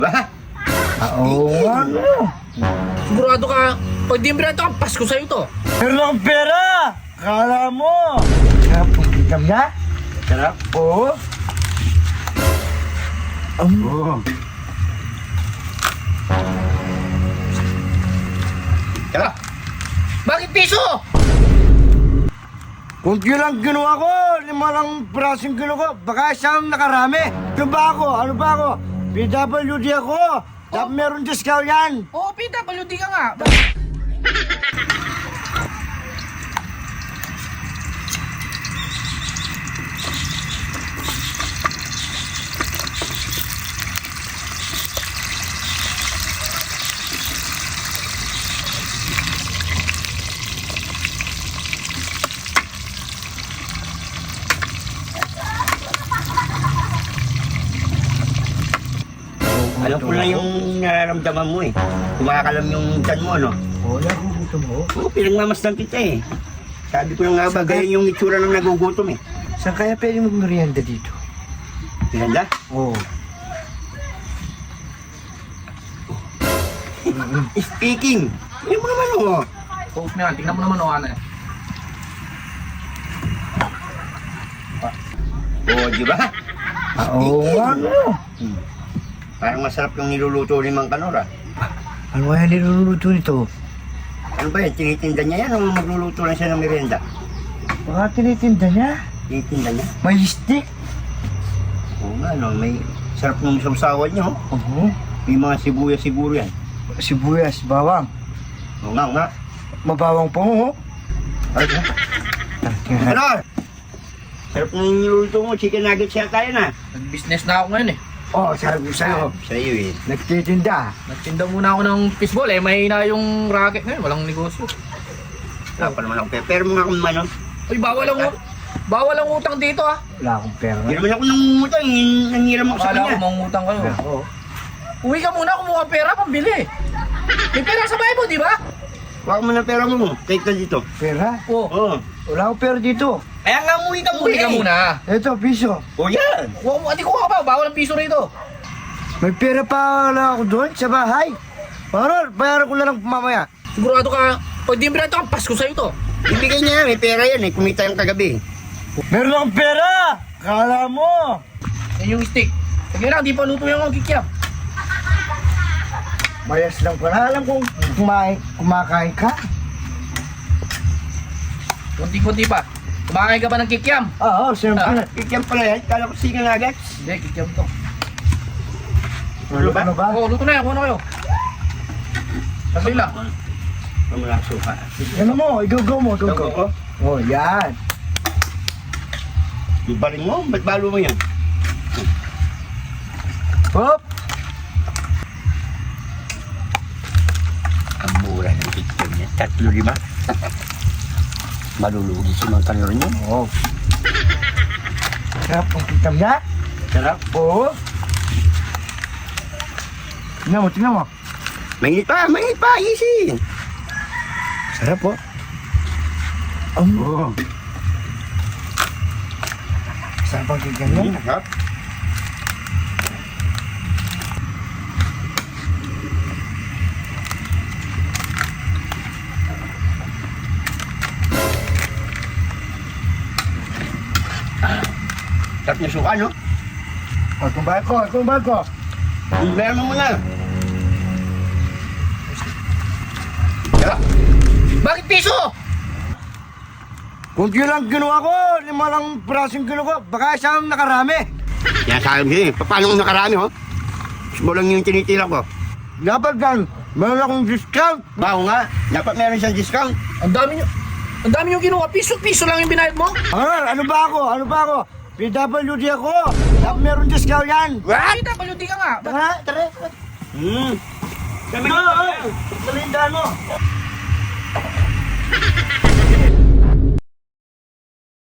Ba? Oo nga. Sigurado ka, pag di mo ka, Pasko sa'yo to. Meron akong pera! Kala mo! Sarap ang kitam niya? Sarap. Oo. Oo. Sarap. Bakit piso? Kung lang ginawa ko, 5 lang pirasong ginawa ko, baka siyang nakarami. Ano ba ako? Ano ba ako? PWD ako! Dapat meron discount yan! Oo, PWD ka nga. Alam ko lang yung nararamdaman mo eh. Kumakalam yung tiyan mo, ano? Oo, nagugutom mo. Oo, pinagmamasdan kita eh. Sabi ko na nga ba, ganyan yung itsura ng nagugutom eh. Saan kaya pwede mag-merienda dito? Pinanda? Oo. Speaking! Hindi mo naman oh. Coke na yan, tingnan mo naman o ano eh. Oo, di ba? Oo nga. Parang masarap yung niluluto ni Mang Kanor ah. Ano kaya niluluto nito? Ano ba yan? Tinitinda niya yan o magluluto lang siya ng merienda? Baka tinitinda niya. Tinitinda niya? May stick. Oo nga, no? May sarap ng sausawan niya, oh. Oo. May mga sibuyas siguro yan. Sibuyas, bawang. Oo nga, oo nga. Mabawang pa mo. Ay, ha? Kanor! Sarap ng niluluto mo. Chicken nuggets yata yan ah. Nag-business na ako ngayon eh. Oh, sabi ko sa'yo. Sa'yo eh. Nagtitinda. Nagtinda muna ako ng fishball eh. May na yung racket ngayon. Walang negosyo. Wala pa naman ako. Pero mo nga kung ano. Uy, bawal ang utang dito ah. Wala akong pera. Hindi naman ako nangungutang. Nangiram ako sa Akala ko kanya. mangutang kayo. Oo. Uwi ka muna, kumuha pera, pambili. May pera sa bahay mo, di ba? Waka mo na pera mo. Take ka dito. Pera? Oo. Oo. Wala akong pera dito. Kaya nga umuwi ka Uwi ka muna. Ito, piso. O yan. Hindi ko ka ba? Bawal ang piso rito. May pera pa na ako doon sa bahay. Parang, bayaran ko na lang mamaya. Sigurado ka, pag di mo ka, Pasko sa'yo to. Ibigay niya yan. May pera yan eh. Kumita yung kagabi. Meron akong pera! Kala mo! Yan yung stick. Sige lang, di pa luto yung kikiam. Mayas lang pala. Alam kong kumakain ka. Kunti-kunti pa. Kumakain ka ba ng kikiam? Oo, siyempre. Kikyan pala yan. Kala ko chicken nuggets. Hindi, kikiam to. Ano ba? Ano ba? Oo, luto na yan. Kuha na kayo. Kasi lang. Wala suka. Ano mo? Igugo mo. Ikaw Igugo. ko. Oh, yan. Ibaling mo. Ba't balo mo yan? Hop! Ang mura ng chicken niya. 3-5. Malulugi si Mang Kanor niyo. Oo. Sarap ang kitam niya. Sarap. Oo. Tingnan mo, tingnan mo. Mainit pa. Mainit pa. Easy. Sarap po. Oo. Sarap ang kitam niya. Sarap. Sarap niya suka, no? Itong bayad ko, itong bayad ko. Ibayan mo muna. Sarap. Bakit piso? Kung lang ginawa ko, 5 lang pirasong ginawa ko, baka siyang nakarami. Kaya sabi ko eh, paano kung nakarami, ho? Mo lang yung tinitira ko. Dapat gan, meron akong discount. Bago nga, dapat meron siyang discount. Ang dami nyo ginawa. Piso lang yung binayad mo. Ano ba ako? Ano ba ako? PWD ako. Dapat meron discount yan. What? Kita, paluti ka nga. Tara, tara. Hmm. Kami Talindaan mo.